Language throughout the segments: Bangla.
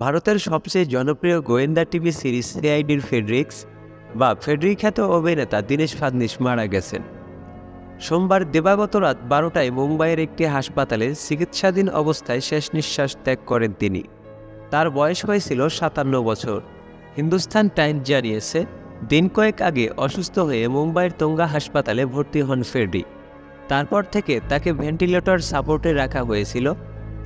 ভারতের সবচেয়ে জনপ্রিয় গোয়েন্দা টিভি সিরিজ সিআইডির ফেডরিক্স বা ফেডরিক খ্যাত অভিনেতা দীনেশ ফাদনিস মারা গেছেন। সোমবার দিবাগত রাত 12টায় মুম্বাইয়ের একটি হাসপাতালে চিকিৎসাধীন অবস্থায় শেষ নিঃশ্বাস ত্যাগ করেন তিনি। তার বয়স হয়েছিল 57 বছর। হিন্দুস্তান টাইমস জানিয়েছে, দিন কয়েক আগে অসুস্থ হয়ে মুম্বাইয়ের তোঙ্গা হাসপাতালে ভর্তি হন ফেডরিক। তারপর থেকে তাকে ভেন্টিলেটর সাপোর্টে রাখা হয়েছিল।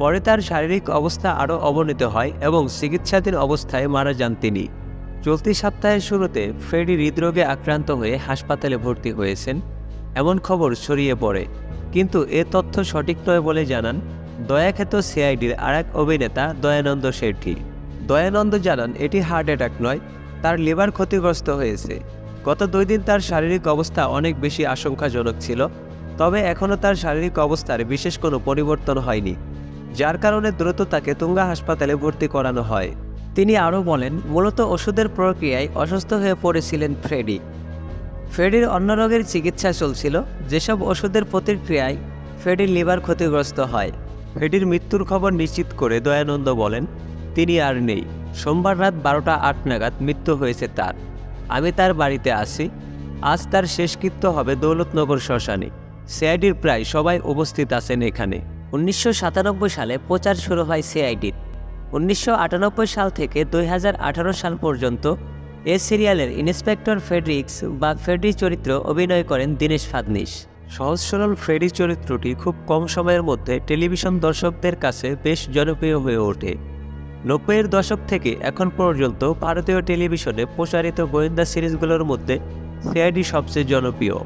পরে তার শারীরিক অবস্থা আরও অবনতি হয় এবং চিকিৎসাধীন অবস্থায় মারা যান তিনি। চলতি সপ্তাহের শুরুতে ফ্রেডি হৃদরোগে আক্রান্ত হয়ে হাসপাতালে ভর্তি হয়েছেন এমন খবর ছড়িয়ে পড়ে, কিন্তু এ তথ্য সঠিক নয় বলে জানান দয়াখ্যাত সিআইডির আরেক অভিনেতা দয়ানন্দ শেঠি। দয়ানন্দ জানান, এটি হার্ট অ্যাটাক নয়, তার লিভার ক্ষতিগ্রস্ত হয়েছে। গত 2 দিন তার শারীরিক অবস্থা অনেক বেশি আশঙ্কাজনক ছিল, তবে এখনও তার শারীরিক অবস্থার বিশেষ কোনো পরিবর্তন হয়নি, যার কারণে দ্রুত তাকে তুঙ্গা হাসপাতালে ভর্তি করানো হয়। তিনি আরও বলেন, মূলত ওষুধের প্রক্রিয়ায় অসুস্থ হয়ে পড়েছিলেন ফ্রেডি। ফ্রেডির অন্য রোগের চিকিৎসা চলছিল, যেসব ওষুধের প্রতিক্রিয়ায় ফ্রেডির লিভার ক্ষতিগ্রস্ত হয়। ফ্রেডির মৃত্যুর খবর নিশ্চিত করে দয়ানন্দ বলেন, তিনি আর নেই। সোমবার রাত 12:08 নাগাদ মৃত্যু হয়েছে তার। আমি তার বাড়িতে আছি। আজ তার শেষকৃত্য হবে দৌলতনগর শ্মশানে। সিআইডির প্রায় সবাই উপস্থিত আছেন এখানে। 1997 সালে প্রচার শুরু হয় সিআইডির। 1998 সাল থেকে 2018 সাল পর্যন্ত এ সিরিয়ালের ইন্সপেক্টর ফেডরিক্স বা ফ্রেডি চরিত্র অভিনয় করেন দীনেশ ফাদনিস। সহজ সরল ফ্রেডি চরিত্রটি খুব কম সময়ের মধ্যে টেলিভিশন দর্শকদের কাছে বেশ জনপ্রিয় হয়ে ওঠে। 90-এর দশক থেকে এখন পর্যন্ত ভারতীয় টেলিভিশনে প্রচারিত গোয়েন্দা সিরিজগুলোর মধ্যে সিআইডি সবচেয়ে জনপ্রিয়।